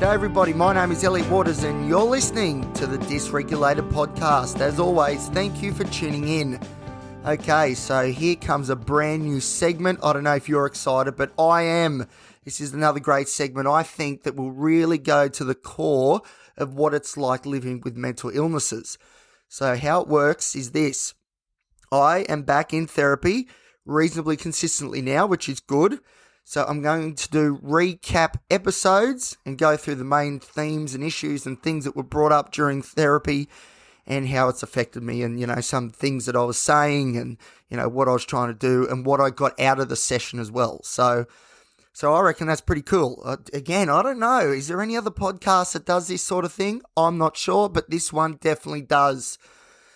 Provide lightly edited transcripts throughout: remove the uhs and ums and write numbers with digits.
G'day everybody, my name is Elliot Waters and you're listening to the Dysregulated podcast. As always, thank you for tuning in. Okay, so here comes a brand new segment. I don't know if you're excited, but I am. This is another great segment I think that will really go to the core of what it's like living with mental illnesses. So how it works is this. I am back in therapy reasonably consistently now, which is good. So I'm going to do recap episodes and go through the main themes and issues and things that were brought up during therapy and how it's affected me and, some things that I was saying and, what I was trying to do and what I got out of the session as well. So I reckon that's pretty cool. Again, I don't know. Is there any other podcast that does this sort of thing? I'm not sure, but this one definitely does.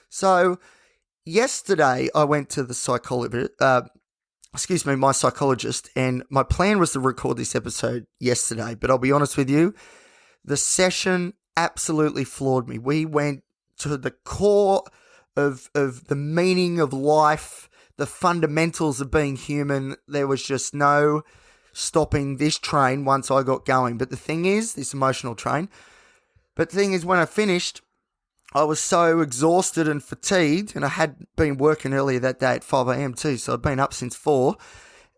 So yesterday I went to the my psychologist, and my plan was to record this episode yesterday, but I'll be honest with you, the session absolutely floored me. We went to the core of the meaning of life, the fundamentals of being human. There was just no stopping this train once I got going. But the thing is, this emotional train, but the thing is, when I finished, I was so exhausted and fatigued, and I had been working earlier that day at 5 a.m. too, so I'd been up since 4.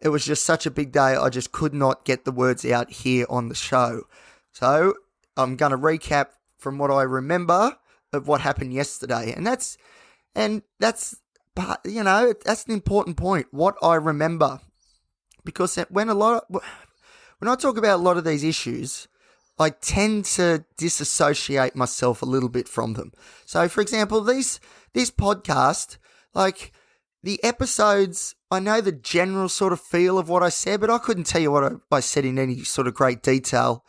It was just such a big day, I just could not get the words out here on the show. So I'm going to recap from what I remember of what happened yesterday, and that's an important point, what I remember, because when I talk about a lot of these issues, I tend to disassociate myself a little bit from them. So, for example, this podcast, like the episodes, I know the general sort of feel of what I said, but I couldn't tell you what I said in any sort of great detail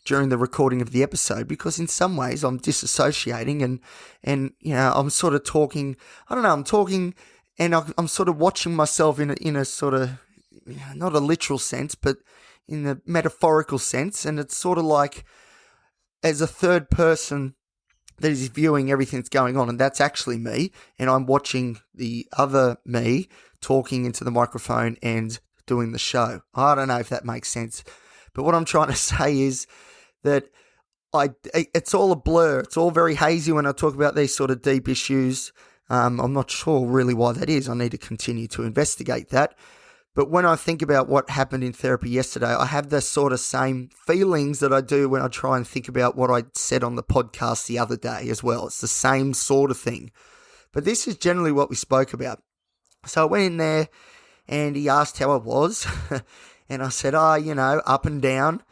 during the recording of the episode, because in some ways I'm disassociating and I'm sort of talking. I don't know. I'm talking and I'm sort of watching myself in a sort of not a literal sense, but in the metaphorical sense, and it's sort of like as a third person that is viewing everything that's going on, and that's actually me, and I'm watching the other me talking into the microphone and doing the show. I don't know if that makes sense, but what I'm trying to say is that it's all a blur. It's all very hazy when I talk about these sort of deep issues. I'm not sure really why that is. I need to continue to investigate that. But when I think about what happened in therapy yesterday, I have the sort of same feelings that I do when I try and think about what I said on the podcast the other day as well. It's the same sort of thing. But this is generally what we spoke about. So I went in there and he asked how I was. And I said, up and down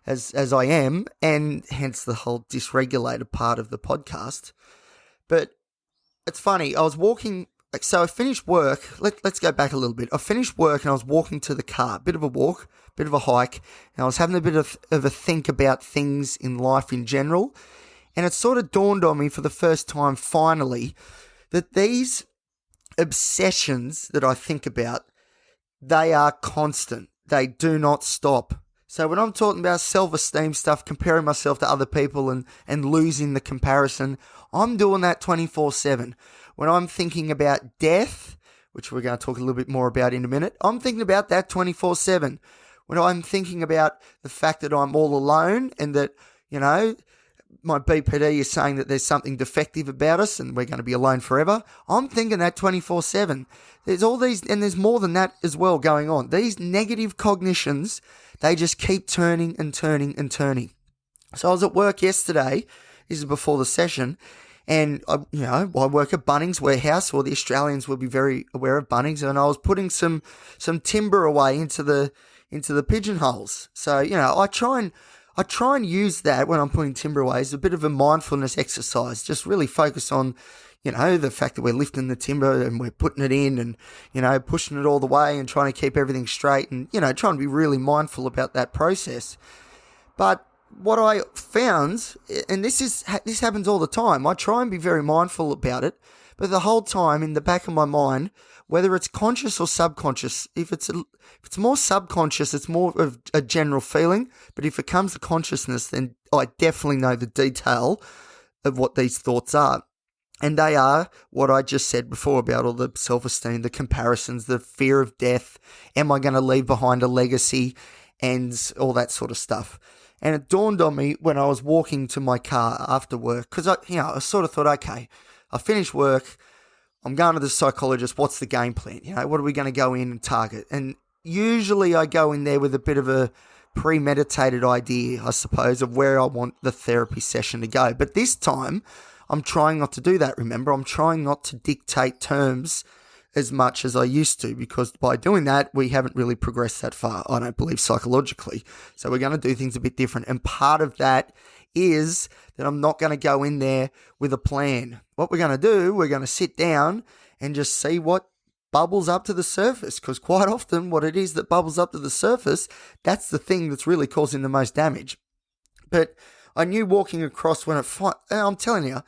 as I am. And hence the whole dysregulated part of the podcast. But it's funny. I was walking. So I finished work. Let's go back a little bit. I finished work and I was walking to the car. Bit of a walk, bit of a hike. And I was having a bit of a think about things in life in general. And it sort of dawned on me for the first time finally that these obsessions that I think about, they are constant. They do not stop. So when I'm talking about self-esteem stuff, comparing myself to other people and losing the comparison, I'm doing that 24/7. When I'm thinking about death, which we're going to talk a little bit more about in a minute, I'm thinking about that 24/7. When I'm thinking about the fact that I'm all alone and that, my BPD is saying that there's something defective about us and we're going to be alone forever, I'm thinking that 24/7. There's all these, and there's more than that as well going on. These negative cognitions, they just keep turning and turning and turning. So I was at work yesterday, this is before the session, and I work at Bunnings Warehouse, or the Australians will be very aware of Bunnings, and I was putting some timber away into the pigeonholes. So I try and use that when I'm putting timber away as a bit of a mindfulness exercise. Just really focus on the fact that we're lifting the timber and we're putting it in and pushing it all the way and trying to keep everything straight and trying to be really mindful about that process. But what I found, and this happens all the time, I try and be very mindful about it, but the whole time in the back of my mind, whether it's conscious or subconscious, if it's more subconscious, it's more of a general feeling, but if it comes to consciousness, then I definitely know the detail of what these thoughts are. And they are what I just said before about all the self-esteem, the comparisons, the fear of death, am I going to leave behind a legacy, and all that sort of stuff. And it dawned on me when I was walking to my car after work, because I sort of thought, okay, I finished work, I'm going to the psychologist, what's the game plan? What are we going to go in and target? And usually I go in there with a bit of a premeditated idea, I suppose, of where I want the therapy session to go. But this time, I'm trying not to do that, remember? I'm trying not to dictate terms as much as I used to, because by doing that, we haven't really progressed that far, I don't believe, psychologically. So we're going to do things a bit different. And part of that is that I'm not going to go in there with a plan. What we're going to do, we're going to sit down and just see what bubbles up to the surface, because quite often what it is that bubbles up to the surface, that's the thing that's really causing the most damage. But I knew walking across I'm telling you,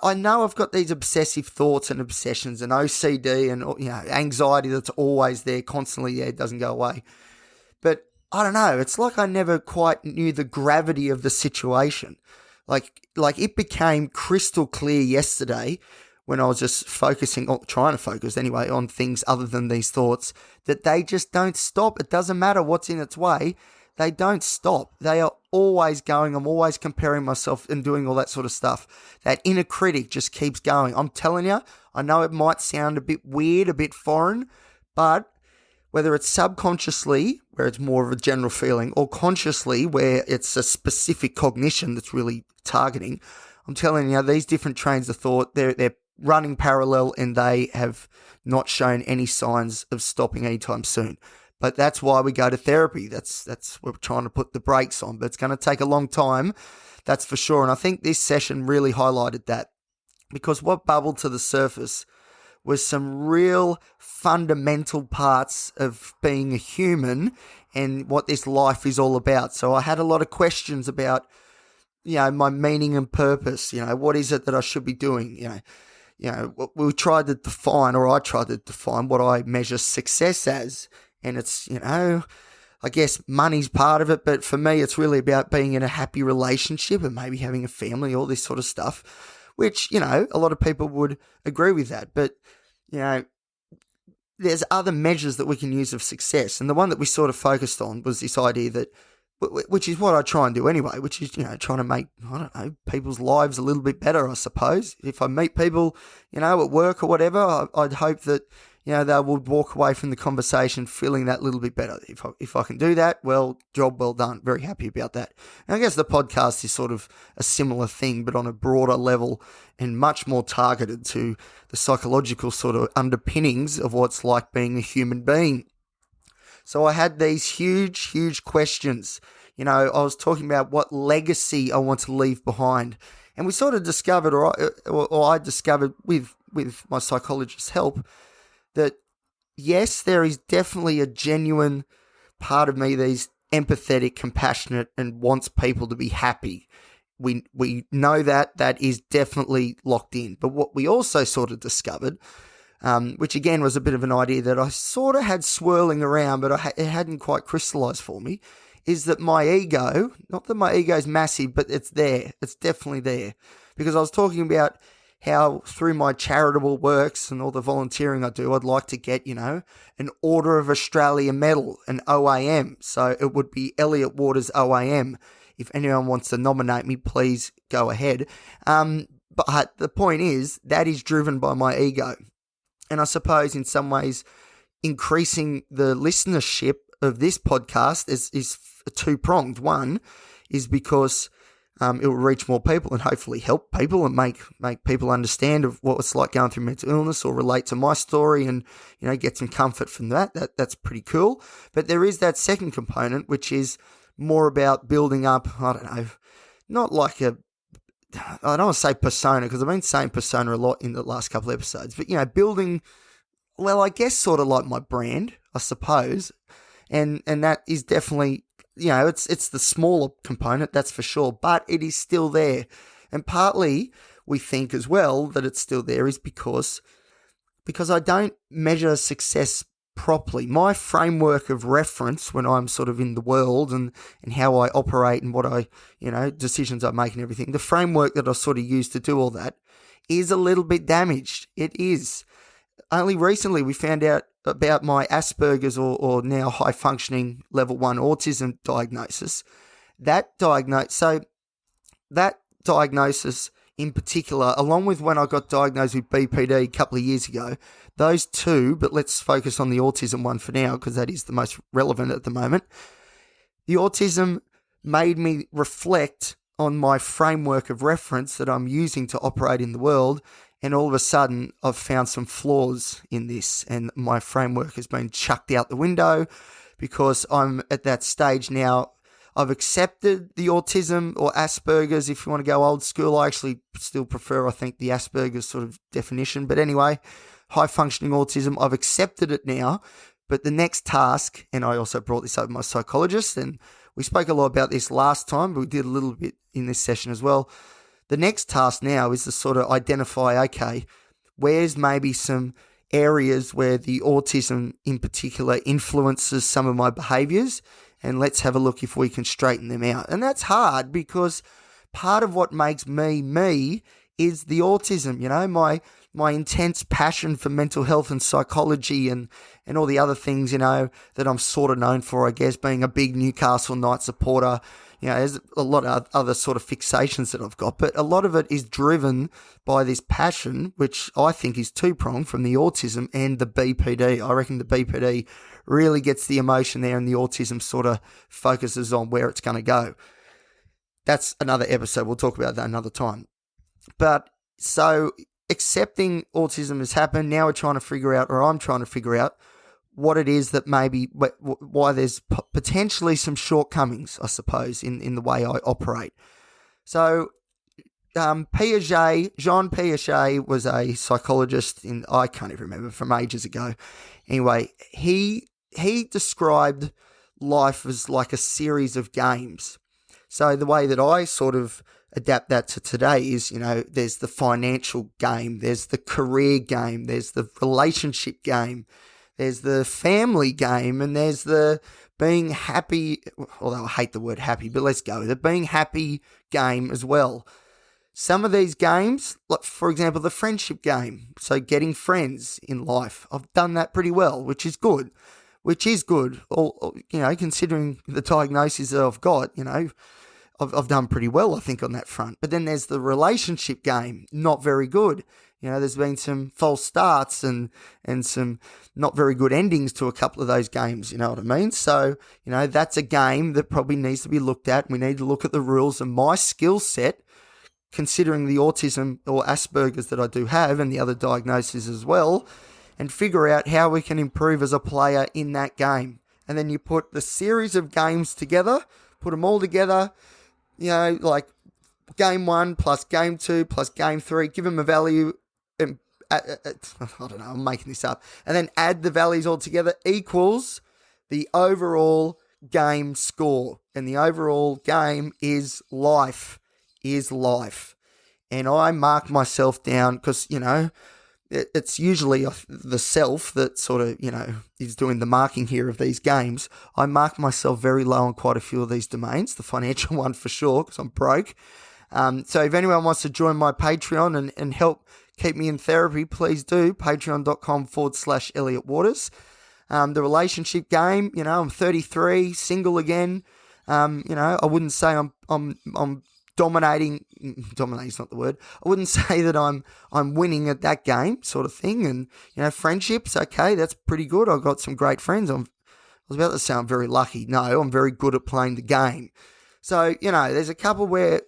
I know I've got these obsessive thoughts and obsessions and OCD and anxiety that's always there, constantly there, doesn't go away. But I don't know, it's like I never quite knew the gravity of the situation. Like it became crystal clear yesterday when I was just trying to focus anyway, on things other than these thoughts, that they just don't stop. It doesn't matter what's in its way. They don't stop. They are always going. I'm always comparing myself and doing all that sort of stuff. That inner critic just keeps going. I'm telling you, I know it might sound a bit weird, a bit foreign, but whether it's subconsciously, where it's more of a general feeling, or consciously, where it's a specific cognition that's really targeting, I'm telling you, these different trains of thought, they're running parallel, and they have not shown any signs of stopping anytime soon. But that's why we go to therapy. That's we're trying to put the brakes on. But it's going to take a long time, that's for sure. And I think this session really highlighted that, because what bubbled to the surface was some real fundamental parts of being a human and what this life is all about. So I had a lot of questions about, my meaning and purpose. What is it that I should be doing? I tried to define what I measure success as. And it's, I guess money's part of it, but for me, it's really about being in a happy relationship and maybe having a family, all this sort of stuff, which, a lot of people would agree with that. But, there's other measures that we can use of success. And the one that we sort of focused on was this idea that, which is what I try and do anyway, which is, trying to make, people's lives a little bit better, I suppose. If I meet people, at work or whatever, I'd hope that, they would walk away from the conversation feeling that little bit better. If I can do that, well, job well done. Very happy about that. And I guess the podcast is sort of a similar thing, but on a broader level and much more targeted to the psychological sort of underpinnings of what's like being a human being. So I had these huge, huge questions. I was talking about what legacy I want to leave behind. And we sort of discovered, or I discovered with my psychologist's help, that yes, there is definitely a genuine part of me that is empathetic, compassionate, and wants people to be happy. We know that is definitely locked in. But what we also sort of discovered, which again was a bit of an idea that I sort of had swirling around, but it hadn't quite crystallized for me, is that my ego, not that my ego is massive, but it's there. It's definitely there. Because I was talking about how through my charitable works and all the volunteering I do, I'd like to get, an Order of Australia medal, an OAM. So it would be Elliot Waters OAM. If anyone wants to nominate me, please go ahead. But the point is, that is driven by my ego. And I suppose in some ways, increasing the listenership of this podcast is two-pronged. One is because it will reach more people and hopefully help people and make people understand of what it's like going through mental illness, or relate to my story and, get some comfort from that. That's pretty cool. But there is that second component, which is more about building up, I don't know, not like I don't want to say persona, because I've been saying persona a lot in the last couple of episodes, but, building, well, I guess sort of like my brand, I suppose. And that is definitely, it's the smaller component, that's for sure, but it is still there. And partly we think as well that it's still there is because I don't measure success properly. My framework of reference when I'm sort of in the world and how I operate and what I, decisions I make and everything, the framework that I sort of use to do all that is a little bit damaged. It is. Only recently we found out about my Asperger's or now high functioning level 1 autism diagnosis, that diagnosis in particular, along with when I got diagnosed with BPD a couple of years ago, those two, but let's focus on the autism one for now because that is the most relevant at the moment. The autism made me reflect on my framework of reference that I'm using to operate in the world, and all of a sudden I've found some flaws in this, and my framework has been chucked out the window because I'm at that stage now. I've accepted the autism or Asperger's, if you want to go old school. I actually still prefer, I think, the Asperger's sort of definition. But anyway, high-functioning autism, I've accepted it now. But the next task, and I also brought this up with my psychologist, and we spoke a lot about this last time, but we did a little bit in this session as well. The next task now is to sort of identify, okay, where's maybe some areas where the autism in particular influences some of my behaviours, and let's have a look if we can straighten them out. And that's hard because part of what makes me me is the autism, my intense passion for mental health and psychology and all the other things, that I'm sort of known for, I guess, being a big Newcastle Knight supporter. There's a lot of other sort of fixations that I've got, but a lot of it is driven by this passion, which I think is two-pronged from the autism and the BPD. I reckon the BPD really gets the emotion there and the autism sort of focuses on where it's going to go. That's another episode. We'll talk about that another time. But so accepting autism has happened. Now I'm trying to figure out what it is that maybe, why there's potentially some shortcomings, I suppose, in the way I operate. So Jean Piaget was a psychologist I can't even remember, from ages ago. Anyway, he described life as like a series of games. So the way that I sort of adapt that to today is, there's the financial game, there's the career game, there's the relationship game, there's the family game, and there's the being happy, although I hate the word happy, but let's go, the being happy game as well. Some of these games, like for example, the friendship game, so getting friends in life, I've done that pretty well, which is good. Considering the diagnosis that I've got, I've done pretty well, I think, on that front. But then there's the relationship game, not very good. There's been some false starts and some not very good endings to a couple of those games, you know what I mean? So, that's a game that probably needs to be looked at. We need to look at the rules and my skill set, considering the autism or Asperger's that I do have and the other diagnoses as well, and figure out how we can improve as a player in that game. And then you put the series of games together, put them all together, like game 1 plus game 2 plus game 3, give them a value, and I don't know, I'm making this up, and then add the values all together equals the overall game score. And the overall game is life. And I mark myself down because, it's usually the self that sort of, is doing the marking here of these games. I mark myself very low on quite a few of these domains, the financial one for sure, because I'm broke. So if anyone wants to join my Patreon and help keep me in therapy, please do. Patreon.com/Elliot Waters. The relationship game, I'm 33, single again. I wouldn't say I'm dominating. Dominating's not the word. I wouldn't say that I'm winning at that game, sort of thing. And friendships, okay, that's pretty good. I've got some great friends. I was about to say I'm very lucky. No, I'm very good at playing the game. So there's a couple where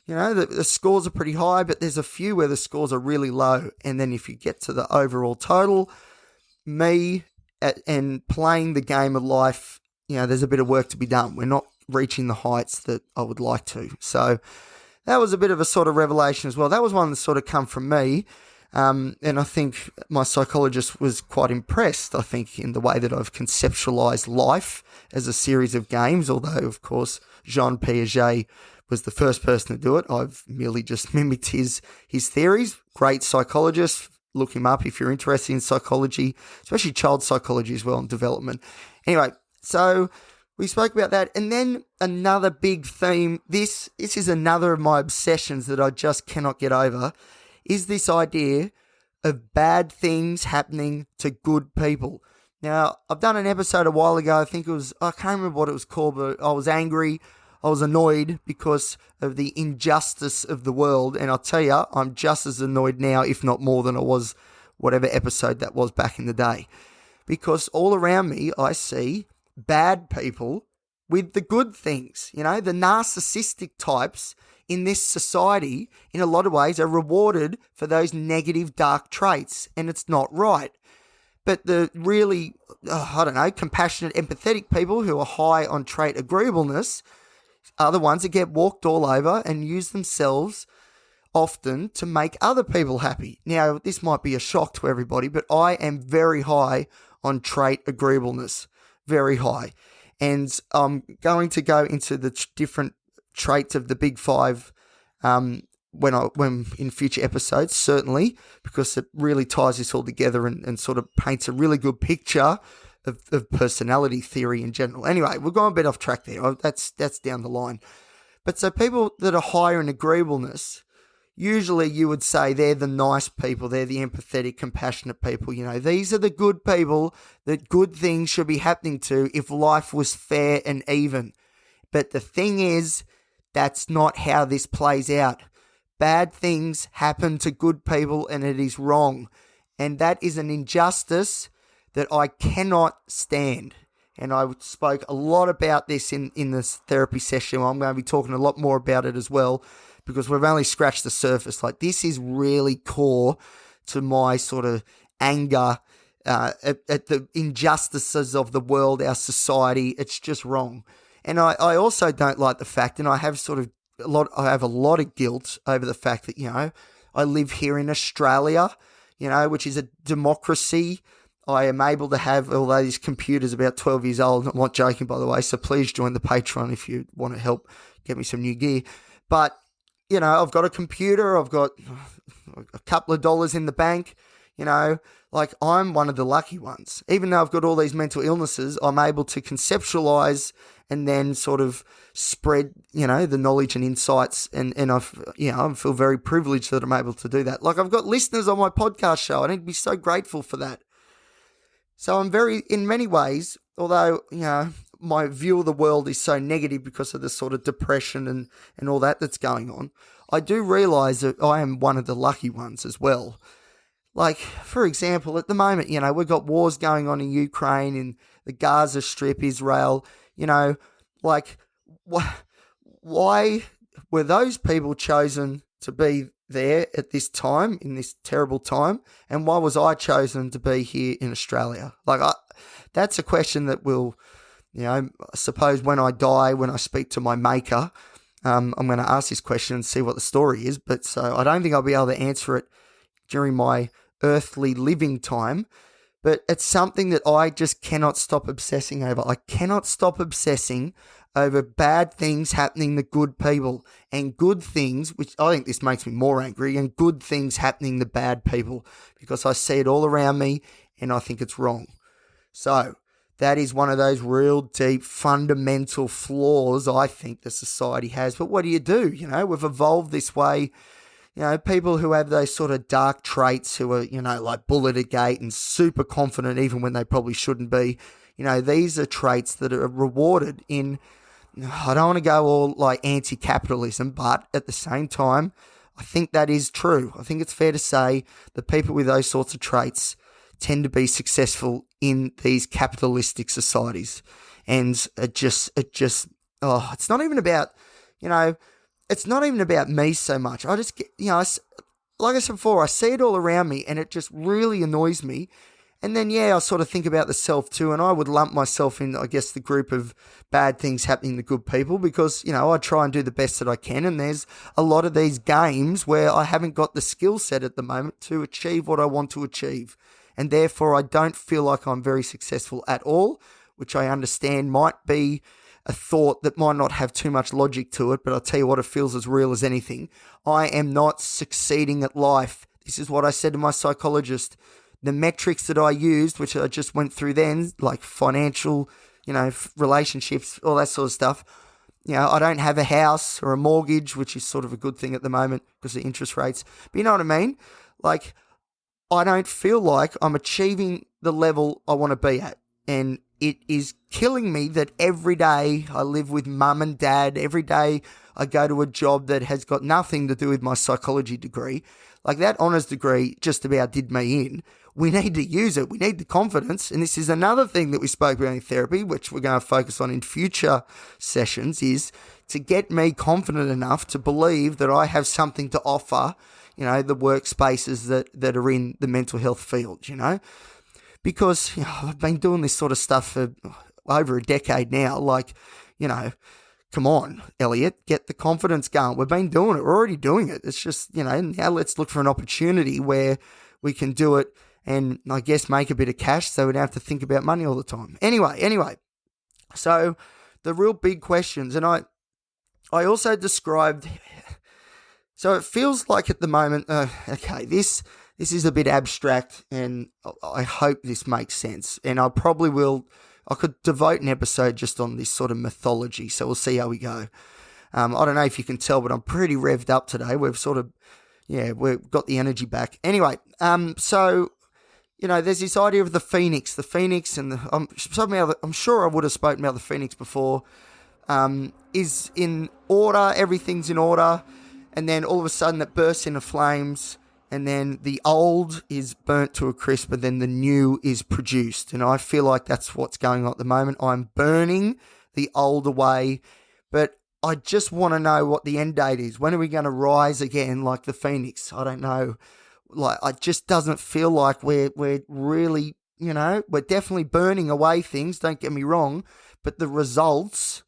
the scores are pretty high, but there's a few where the scores are really low. And then if you get to the overall total, and playing the game of life, there's a bit of work to be done. We're not reaching the heights that I would like to. So that was a bit of a sort of revelation as well. That was one that sort of come from me. And I think my psychologist was quite impressed, I think, in the way that I've conceptualized life as a series of games, although, of course, Jean Piaget was the first person to do it. I've merely just mimicked his theories. Great psychologist. Look him up if you're interested in psychology, especially child psychology as well and development. Anyway, so we spoke about that. And then another big theme, this is another of my obsessions that I just cannot get over, is this idea of bad things happening to good people. Now, I've done an episode a while ago, I can't remember what it was called, but I was angry. I was annoyed because of the injustice of the world. And I'll tell you, I'm just as annoyed now, if not more than I was whatever episode that was back in the day. Because all around me, I see bad people with the good things. The narcissistic types in this society, in a lot of ways, are rewarded for those negative, dark traits. And it's not right. But the really, compassionate, empathetic people who are high on trait agreeableness are the ones that get walked all over and use themselves often to make other people happy. Now, this might be a shock to everybody, but I am very high on trait agreeableness, very high. And I'm going to go into the different traits of the big five when in future episodes, certainly, because it really ties this all together and sort of paints a really good picture of personality theory in general. Anyway, we're going a bit off track there. That's down the line. But so people that are higher in agreeableness, usually you would say they're the nice people, they're the empathetic, compassionate people. These are the good people that good things should be happening to if life was fair and even. But the thing is, that's not how this plays out. Bad things happen to good people and it is wrong. And that is an injustice that I cannot stand. And I spoke a lot about this in this therapy session. I'm going to be talking a lot more about it as well, because we've only scratched the surface. Like, this is really core to my sort of anger at the injustices of the world, our society. It's just wrong. And I also don't like the fact, and I have a lot of guilt over the fact that, I live here in Australia, which is a democracy. I am able to have, although this computer's about 12 years old, I'm not joking, by the way, so please join the Patreon if you want to help get me some new gear. But, I've got a computer, I've got a couple of dollars in the bank, I'm one of the lucky ones. Even though I've got all these mental illnesses, I'm able to conceptualize and then sort of spread, the knowledge and insights. And I feel very privileged that I'm able to do that. Like, I've got listeners on my podcast show. I need to be so grateful for that. So I'm in many ways, although, my view of the world is so negative because of the sort of depression and all that's going on, I do realize that I am one of the lucky ones as well. Like, for example, at the moment, we've got wars going on in Ukraine, in the Gaza Strip, Israel, why were those people chosen to be there at this time, in this terrible time, and why was I chosen to be here in Australia? That's a question that will, I suppose when I die, when I speak to my maker, I'm going to ask this question and see what the story is. But so I don't think I'll be able to answer it during my earthly living time. But it's something that I just cannot stop obsessing over. I cannot stop obsessing over bad things happening to good people, and good things, which I think this makes me more angry, and good things happening to bad people, because I see it all around me and I think it's wrong. So that is one of those real deep fundamental flaws I think the society has. But what do? We've evolved this way. People who have those sort of dark traits, who are, like bull at a gate and super confident even when they probably shouldn't be. These are traits that are rewarded in, I don't want to go all like anti-capitalism, but at the same time, I think that is true. I think it's fair to say that people with those sorts of traits tend to be successful in these capitalistic societies. And it's not even about, it's not even about me so much. I just get, like I said before, I see it all around me and it just really annoys me. And then, I sort of think about the self too, and I would lump myself in, I guess, the group of bad things happening to good people, because, I try and do the best that I can, and there's a lot of these games where I haven't got the skill set at the moment to achieve what I want to achieve. And therefore, I don't feel like I'm very successful at all, which I understand might be a thought that might not have too much logic to it, but I'll tell you what, it feels as real as anything. I am not succeeding at life. This is what I said to my psychologist. The metrics that I used, which I just went through then, like financial, relationships, all that sort of stuff. I don't have a house or a mortgage, which is sort of a good thing at the moment because of interest rates. But you know what I mean? Like, I don't feel like I'm achieving the level I want to be at. And it is killing me that every day I live with mum and dad. Every day I go to a job that has got nothing to do with my psychology degree. Like, that honours degree just about did me in. We need to use it. We need the confidence. And this is another thing that we spoke about in therapy, which we're going to focus on in future sessions, is to get me confident enough to believe that I have something to offer, the workspaces that are in the mental health field, because I've been doing this sort of stuff for over a decade now. Like, come on, Elliot, get the confidence going. We've been doing it. We're already doing it. It's just, now let's look for an opportunity where we can do it and, I guess, make a bit of cash so we don't have to think about money all the time. Anyway, so the real big questions, and I also described, so it feels like at the moment, this is a bit abstract, and I hope this makes sense, and I could devote an episode just on this sort of mythology, so we'll see how we go. I don't know if you can tell, but I'm pretty revved up today. We've got the energy back. Anyway, so, there's this idea of the phoenix, and I'm sure I would have spoken about the phoenix before, is in order, everything's in order, and then all of a sudden it bursts into flames, and then the old is burnt to a crisp, and then the new is produced. And I feel like that's what's going on at the moment. I'm burning the old away, but I just want to know what the end date is. When are we going to rise again like the phoenix? I don't know. Like, it just doesn't feel like we're really, we're definitely burning away things, don't get me wrong, but the results,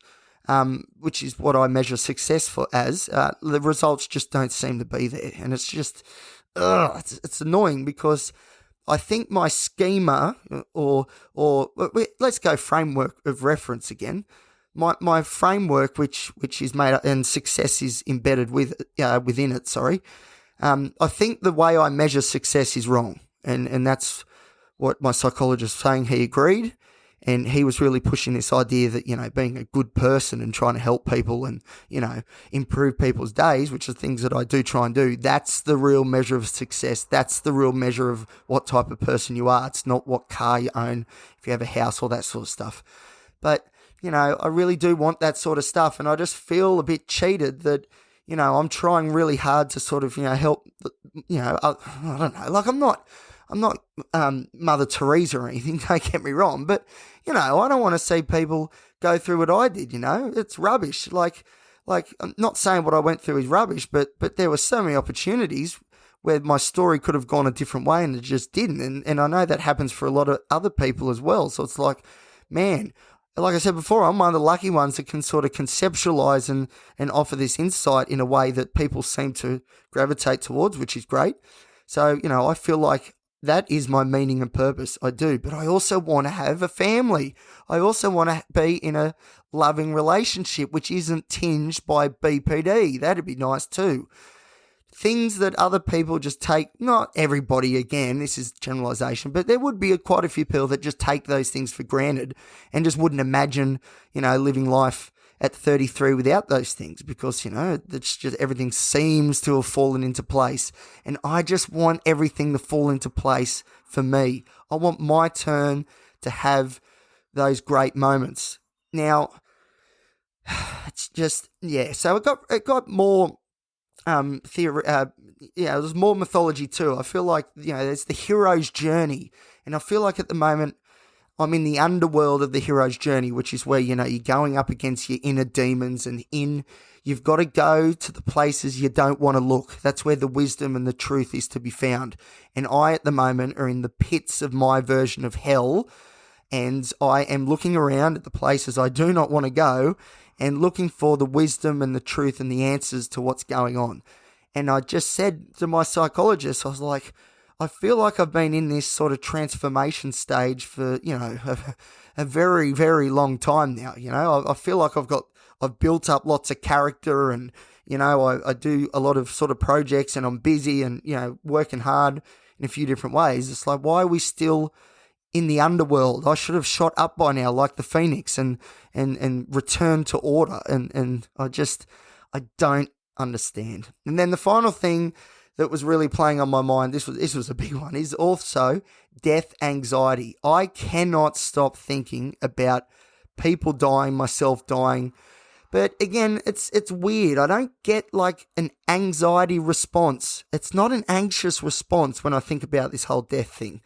which is what I measure success for as, the results just don't seem to be there. And it's just, it's annoying, because I think my schema, or let's go framework of reference again, my framework, which is made up, and success is embedded within it, sorry. I think the way I measure success is wrong. And that's what my psychologist was saying. He agreed. And he was really pushing this idea that, being a good person and trying to help people and, improve people's days, which are things that I do try and do, that's the real measure of success. That's the real measure of what type of person you are. It's not what car you own, if you have a house, all that sort of stuff. But, I really do want that sort of stuff. And I just feel a bit cheated that, I'm trying really hard to sort of, help, I don't know, like I'm not Mother Teresa or anything, don't get me wrong, but, I don't want to see people go through what I did, it's rubbish. Like I'm not saying what I went through is rubbish, but there were so many opportunities where my story could have gone a different way and it just didn't. And I know that happens for a lot of other people as well. So it's like, man, like I said before, I'm one of the lucky ones that can sort of conceptualize and offer this insight in a way that people seem to gravitate towards, which is great. So, I feel like that is my meaning and purpose. I do. But I also want to have a family. I also want to be in a loving relationship, which isn't tinged by BPD. That'd be nice too. Things that other people just take, not everybody, again, this is generalization, but there would be quite a few people that just take those things for granted and just wouldn't imagine, living life at 33 without those things, because, it's just everything seems to have fallen into place. And I just want everything to fall into place for me. I want my turn to have those great moments. Now, it's just, so it got more there's more mythology too. I feel like, there's the hero's journey. And I feel like at the moment, I'm in the underworld of the hero's journey, which is where, you're going up against your inner demons and you've got to go to the places you don't want to look. That's where the wisdom and the truth is to be found. And I, at the moment, are in the pits of my version of hell, and I am looking around at the places I do not want to go and looking for the wisdom and the truth and the answers to what's going on. And I just said to my psychologist, I was like, I feel like I've been in this sort of transformation stage for, a very, very long time now. I feel like I've built up lots of character, and, I do a lot of sort of projects, and I'm busy and, working hard in a few different ways. It's like, why are we still in the underworld? I should have shot up by now like the phoenix and returned to order. And I don't understand. And then the final thing that was really playing on my mind, this was a big one, is also death anxiety. I cannot stop thinking about people dying, myself dying. But again, it's weird. I don't get like an anxiety response. It's not an anxious response when I think about this whole death thing.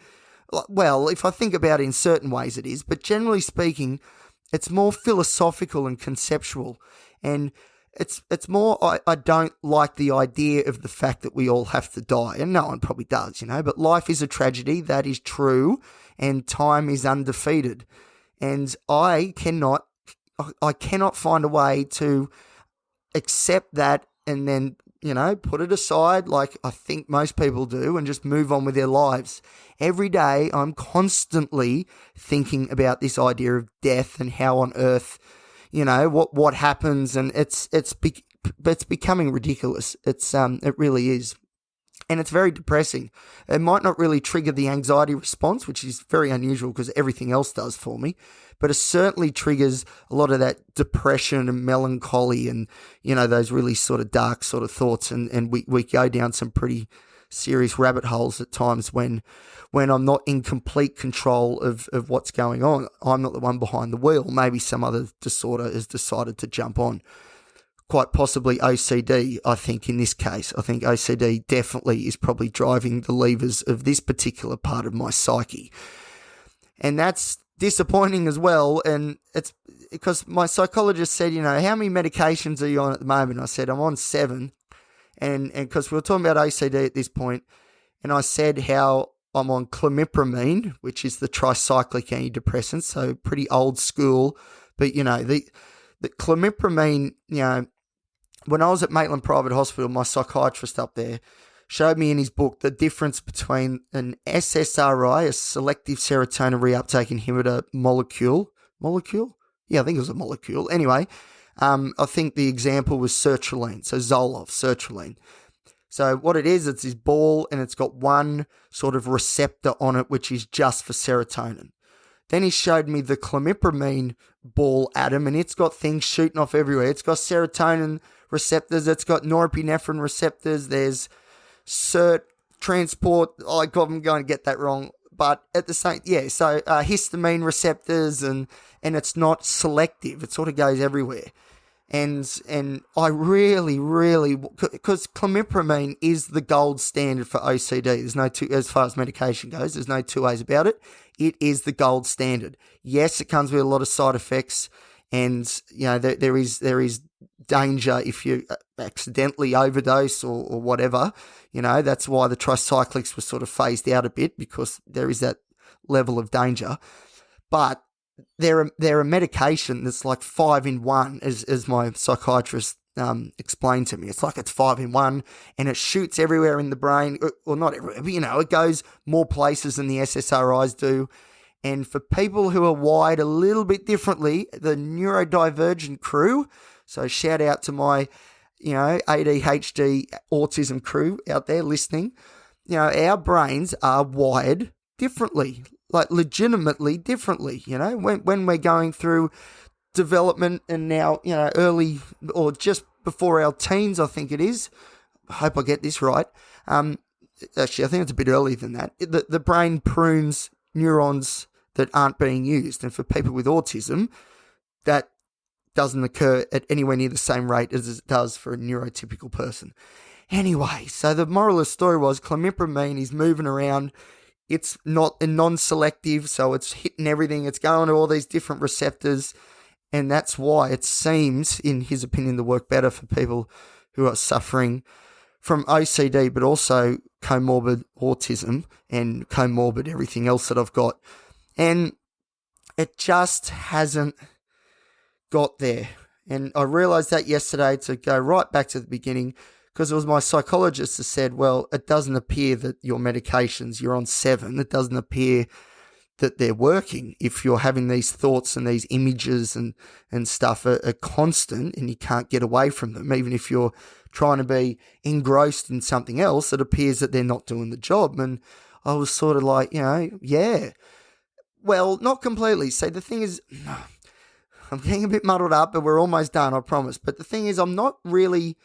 Well, if I think about it in certain ways it is, but generally speaking, it's more philosophical and conceptual. And it's more, I don't like the idea of the fact that we all have to die. And no one probably does, but life is a tragedy. That is true. And time is undefeated. And I cannot find a way to accept that and then, put it aside like I think most people do and just move on with their lives. Every day I'm constantly thinking about this idea of death and how on earth, what happens, and it's becoming ridiculous. It really is. And it's very depressing. It might not really trigger the anxiety response, which is very unusual because everything else does for me, but it certainly triggers a lot of that depression and melancholy and, those really sort of dark sort of thoughts. And we go down some pretty serious rabbit holes at times when I'm not in complete control of what's going on. I'm not the one behind the wheel. Maybe some other disorder has decided to jump on. Quite possibly OCD, I think, in this case. I think OCD definitely is probably driving the levers of this particular part of my psyche. And that's disappointing as well. And it's because my psychologist said, how many medications are you on at the moment? I said, I'm on 7. And because we were talking about OCD at this point, and I said how I'm on clomipramine, which is the tricyclic antidepressant, so pretty old school. But, the clomipramine, when I was at Maitland Private Hospital, my psychiatrist up there showed me in his book the difference between an SSRI, a selective serotonin reuptake inhibitor molecule? Yeah, I think it was a molecule. Anyway, I think the example was sertraline, so Zoloft, sertraline. So what it is, it's this ball and it's got one sort of receptor on it, which is just for serotonin. Then he showed me the clomipramine ball atom, and it's got things shooting off everywhere. It's got serotonin receptors. It's got norepinephrine receptors. There's SERT transport. Oh, God, I'm going to get that wrong. But at the same, so histamine receptors, and it's not selective. It sort of goes everywhere. And I really, because clomipramine is the gold standard for OCD. There's no two, as far as medication goes, there's no two ways about it. It is the gold standard. Yes, it comes with a lot of side effects, and there is danger if you accidentally overdose or whatever. That's why the tricyclics were sort of phased out a bit, because there is that level of danger. But they're a medication that's like 5 in 1, as my psychiatrist explained to me. It's like it's 5 in 1, and it shoots everywhere in the brain, or not everywhere, but it goes more places than the SSRIs do. And for people who are wired a little bit differently, the neurodivergent crew, so shout out to my, ADHD autism crew out there listening, our brains are wired differently, like legitimately differently, when we're going through development and now, early or just before our teens, I think it is. I hope I get this right. Actually, I think it's a bit earlier than that. The brain prunes neurons that aren't being used. And for people with autism, that doesn't occur at anywhere near the same rate as it does for a neurotypical person. Anyway, so the moral of the story was clomipramine is moving around. It's not a non-selective, so it's hitting everything. It's going to all these different receptors. And that's why it seems, in his opinion, to work better for people who are suffering from OCD, but also comorbid autism and comorbid everything else that I've got. And it just hasn't got there. And I realized that yesterday, to go right back to the beginning, because it was my psychologist that said, well, it doesn't appear that your medications, you're on 7, it doesn't appear that they're working if you're having these thoughts and these images and stuff are constant and you can't get away from them. Even if you're trying to be engrossed in something else, it appears that they're not doing the job. And I was sort of like, yeah. Well, not completely. So the thing is, I'm getting a bit muddled up, but we're almost done, I promise. But the thing is, I'm not really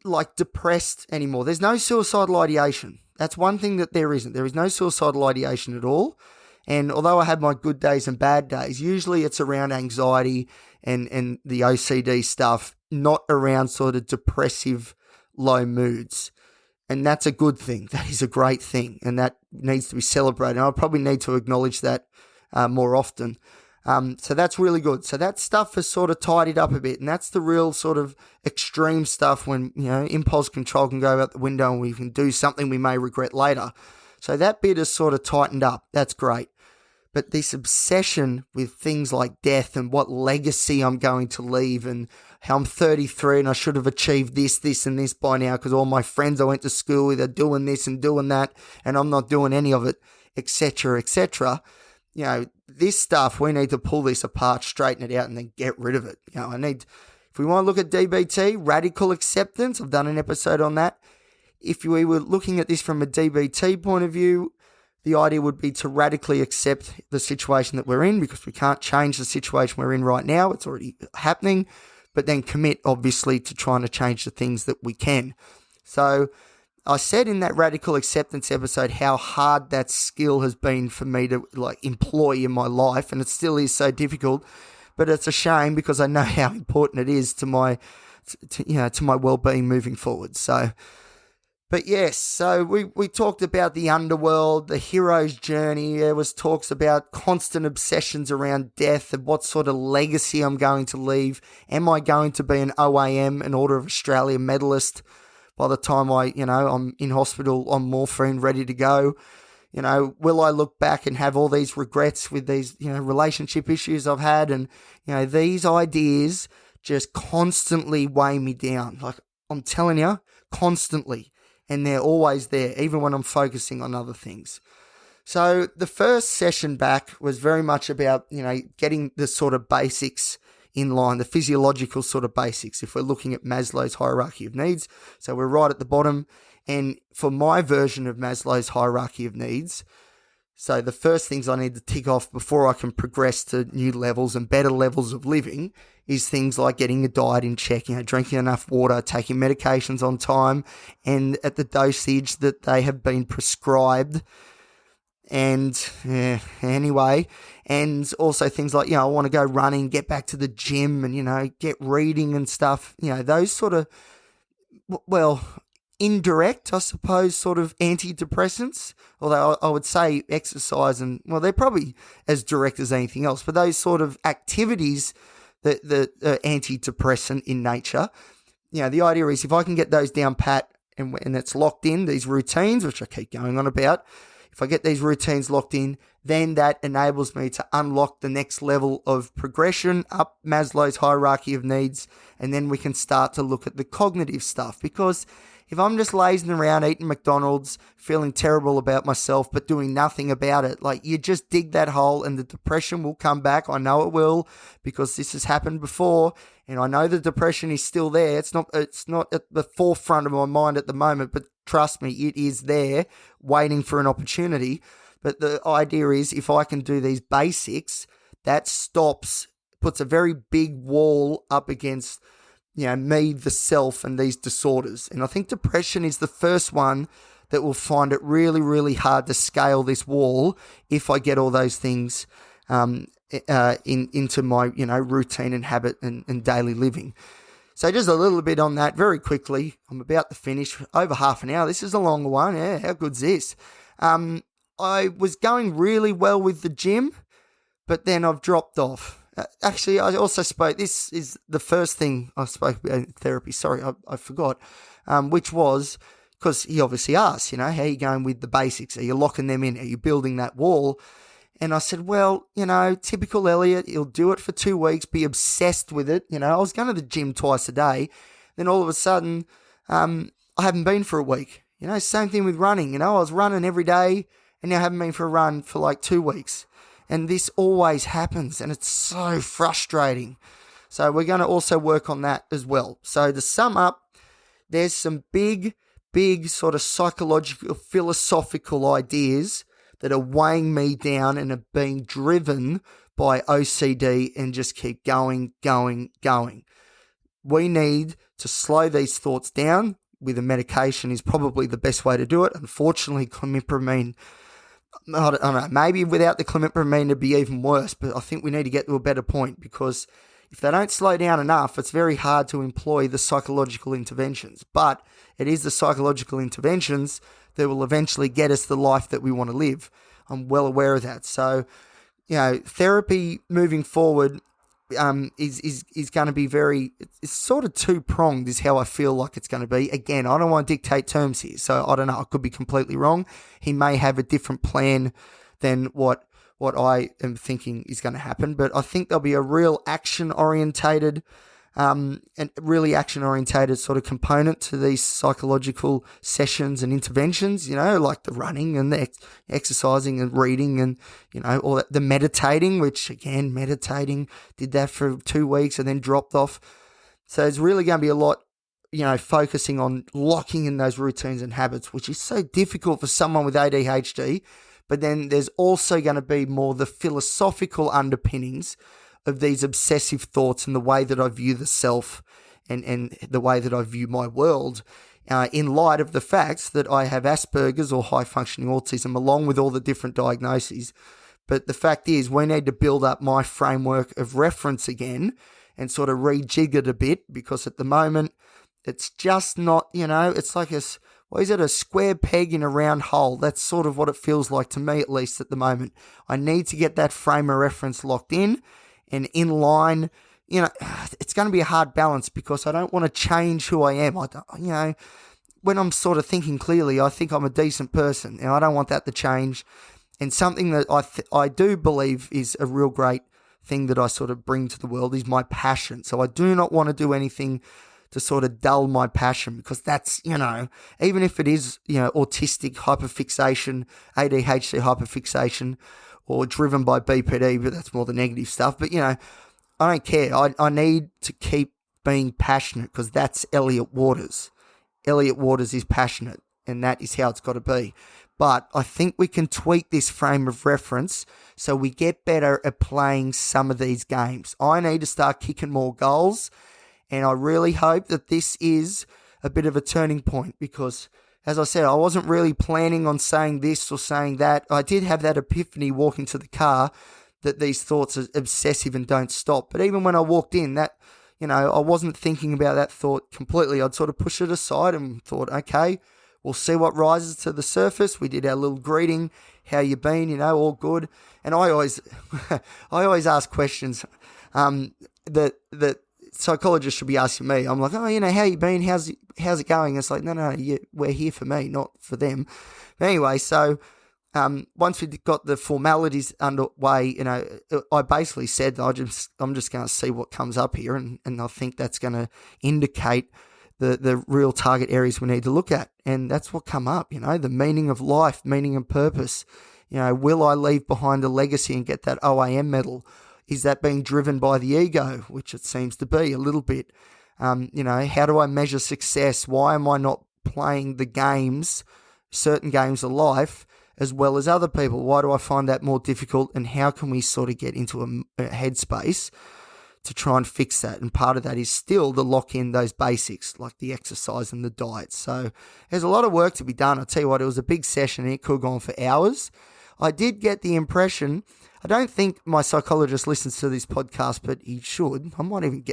like depressed anymore. There's no suicidal ideation. That's one thing that there isn't. There is no suicidal ideation at all. And although I have my good days and bad days, usually it's around anxiety and the OCD stuff, not around sort of depressive low moods. And that's a good thing. That is a great thing. And that needs to be celebrated. And I probably need to acknowledge that more often. So that's really good. So that stuff has sort of tidied up a bit. And that's the real sort of extreme stuff when, impulse control can go out the window and we can do something we may regret later. So that bit has sort of tightened up. That's great. But this obsession with things like death and what legacy I'm going to leave and how I'm 33 and I should have achieved this, and this by now because all my friends I went to school with are doing this and doing that and I'm not doing any of it, etc., etc. This stuff, we need to pull this apart, straighten it out, and then get rid of it. If we want to look at DBT, radical acceptance, I've done an episode on that. If we were looking at this from a DBT point of view, the idea would be to radically accept the situation that we're in because we can't change the situation we're in right now. It's already happening, but then commit, obviously, to trying to change the things that we can. So I said in that radical acceptance episode how hard that skill has been for me to employ in my life, and it still is so difficult, but it's a shame because I know how important it is to my well-being moving forward. But yes, so we talked about the underworld, the hero's journey. There was talks about constant obsessions around death and what sort of legacy I'm going to leave. Am I going to be an OAM, an Order of Australia medalist, by the time I'm in hospital on morphine, ready to go? Will I look back and have all these regrets with these, relationship issues I've had? And, these ideas just constantly weigh me down. Like I'm telling you, constantly. And they're always there, even when I'm focusing on other things. So the first session back was very much about, getting the sort of basics in line, the physiological sort of basics, if we're looking at Maslow's hierarchy of needs. So we're right at the bottom. And for my version of Maslow's hierarchy of needs, so the first things I need to tick off before I can progress to new levels and better levels of living is things like getting your diet in check, drinking enough water, taking medications on time and at the dosage that they have been prescribed. And anyway, and also things like, I want to go running, get back to the gym and, get reading and stuff, those sort of, indirect, I suppose, sort of antidepressants, although I would say exercise and, they're probably as direct as anything else, but those sort of activities that are antidepressant in nature, the idea is if I can get those down pat and it's locked in, these routines, which I keep going on about, if I get these routines locked in, then that enables me to unlock the next level of progression up Maslow's hierarchy of needs, and then we can start to look at the cognitive stuff. Because if I'm just lazing around eating McDonald's, feeling terrible about myself, but doing nothing about it, you just dig that hole and the depression will come back. I know it will because this has happened before, and I know the depression is still there. It's not at the forefront of my mind at the moment, but trust me, it is there waiting for an opportunity. But the idea is if I can do these basics, that puts a very big wall up against me, the self, and these disorders. And I think depression is the first one that will find it really, really hard to scale this wall if I get all those things into my, routine and habit and daily living. So just a little bit on that very quickly. I'm about to finish, over half an hour. This is a long one. Yeah, how good's this? I was going really well with the gym, but then I've dropped off. Actually, I also spoke, this is the first thing I spoke about in therapy, sorry, I forgot, which was, because he obviously asked, how are you going with the basics? Are you locking them in? Are you building that wall? And I said, well, typical Elliot, he'll do it for 2 weeks, be obsessed with it. I was going to the gym twice a day. Then all of a sudden, I haven't been for a week. Same thing with running. I was running every day and now I haven't been for a run for 2 weeks. And this always happens, and it's so frustrating. So we're going to also work on that as well. So to sum up, there's some big sort of psychological, philosophical ideas that are weighing me down and are being driven by OCD and just keep going. We need to slow these thoughts down with a medication is probably the best way to do it. Unfortunately, clomipramine, I don't know, maybe without the clomipramine it'd be even worse, but I think we need to get to a better point, because if they don't slow down enough, it's very hard to employ the psychological interventions. But it is the psychological interventions that will eventually get us the life that we want to live. I'm well aware of that. So, therapy moving forward is going to be it's sort of two-pronged is how I feel like it's going to be. Again, I don't want to dictate terms here, so I don't know. I could be completely wrong. He may have a different plan than what I am thinking is going to happen, but I think there'll be a real action-orientated sort of component to these psychological sessions and interventions, like the running and the exercising and reading and, all that, the meditating, which again, did that for 2 weeks and then dropped off. So it's really going to be a lot, focusing on locking in those routines and habits, which is so difficult for someone with ADHD. But then there's also going to be more the philosophical underpinnings of these obsessive thoughts and the way that I view the self and the way that I view my world in light of the facts that I have Asperger's or high-functioning autism along with all the different diagnoses. But the fact is we need to build up my framework of reference again and sort of rejig it a bit, because at the moment it's just not, it's like a square peg in a round hole. That's sort of what it feels like to me, at least at the moment. I need to get that frame of reference locked in and in line. It's going to be a hard balance because I don't want to change who I am. When I'm sort of thinking clearly, I think I'm a decent person, and I don't want that to change. And something that I do believe is a real great thing that I sort of bring to the world is my passion. So I do not want to do anything to sort of dull my passion, because that's, even if it is, autistic hyperfixation, ADHD hyperfixation, or driven by BPD, but that's more the negative stuff. But, I don't care. I need to keep being passionate, because that's Elliot Waters. Elliot Waters is passionate, and that is how it's got to be. But I think we can tweak this frame of reference so we get better at playing some of these games. I need to start kicking more goals, and I really hope that this is a bit of a turning point, because, as I said, I wasn't really planning on saying this or saying that. I did have that epiphany walking to the car that these thoughts are obsessive and don't stop. But even when I walked in, that, I wasn't thinking about that thought completely. I'd sort of push it aside and thought, okay, we'll see what rises to the surface. We did our little greeting. How you been? All good. And I always ask questions that psychologists should be asking me. I'm like, how you been? How's it going? It's like, no, we're here for me, not for them. But anyway, so once we got the formalities underway, I basically said I'm just going to see what comes up here, and I think that's going to indicate the real target areas we need to look at, and that's what come up. The meaning of life, meaning and purpose. Will I leave behind a legacy and get that OAM medal? Is that being driven by the ego, which it seems to be a little bit? How do I measure success? Why am I not playing the games, certain games of life, as well as other people? Why do I find that more difficult? And how can we sort of get into a headspace to try and fix that? And part of that is still to lock in those basics, like the exercise and the diet. So there's a lot of work to be done. I'll tell you what, it was a big session and it could have gone for hours. I did get the impression, I don't think my psychologist listens to this podcast, but he should. I might even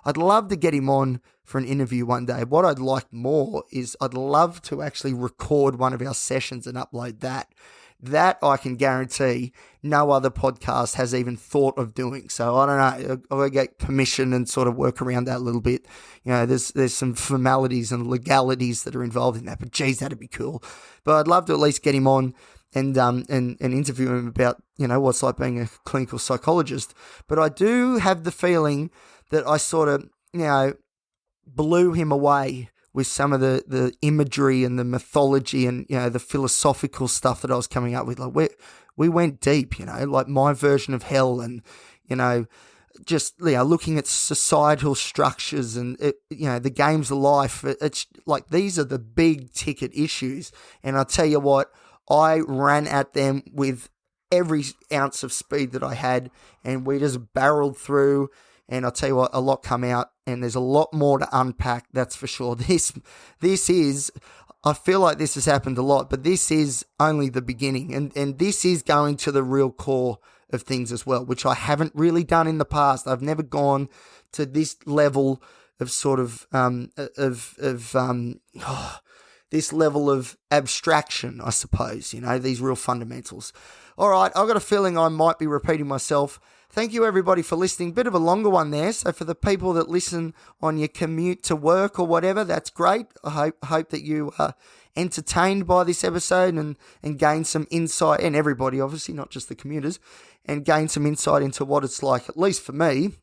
I'd love to get him on for an interview one day. What I'd like more is I'd love to actually record one of our sessions and upload that. That I can guarantee no other podcast has even thought of doing. So I don't know. I'll go get permission and sort of work around that a little bit. There's some formalities and legalities that are involved in that. But geez, that'd be cool. But I'd love to at least get him on and interview him about, what's like being a clinical psychologist. But I do have the feeling that I sort of, blew him away with some of the imagery and the mythology and, the philosophical stuff that I was coming up with. Like we went deep, like my version of hell and, just, looking at societal structures and, the games of life. It's like, these are the big ticket issues. And I tell you what, I ran at them with every ounce of speed that I had, and we just barreled through. And I'll tell you what, a lot come out, and there's a lot more to unpack, that's for sure. This is, I feel like this has happened a lot, but this is only the beginning. And this is going to the real core of things as well, which I haven't really done in the past. I've never gone to this level of sort of, this level of abstraction, I suppose, these real fundamentals. All right, I've got a feeling I might be repeating myself. Thank you, everybody, for listening. Bit of a longer one there. So for the people that listen on your commute to work or whatever, that's great. I hope that you are entertained by this episode and gain some insight, and everybody, obviously, not just the commuters, and gain some insight into what it's like, at least for me,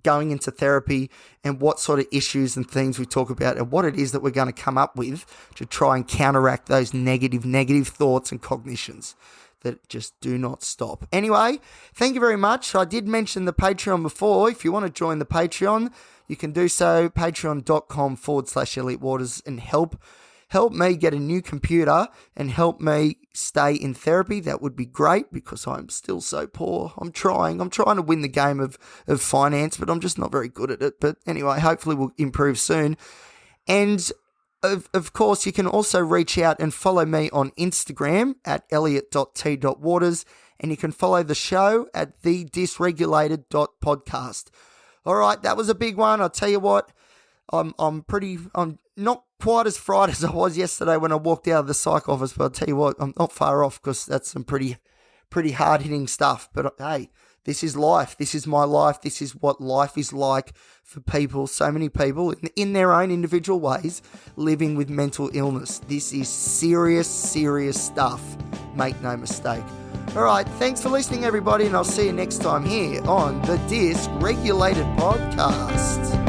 going into therapy and what sort of issues and things we talk about and what it is that we're going to come up with to try and counteract those negative thoughts and cognitions that just do not stop. Anyway, thank you very much. I did mention the Patreon before. If you want to join the Patreon, you can do so, patreon.com/Elliot Waters, and help me get a new computer and help me stay in therapy. That would be great because I'm still so poor. I'm trying to win the game of finance, but I'm just not very good at it. But anyway, hopefully we'll improve soon. And of course, you can also reach out and follow me on Instagram at elliot.t.waters, and you can follow the show at thedysregulated.podcast. All right, that was a big one. I'll tell you what, I'm not quite as fried as I was yesterday when I walked out of the psych office, but I'll tell you what, I'm not far off because that's some pretty hard-hitting stuff. But hey, this is life. This is my life. This is what life is like for people, so many people in their own individual ways, living with mental illness. This is serious stuff. Make no mistake. All right, thanks for listening, everybody, and I'll see you next time here on the Dysregulated Podcast.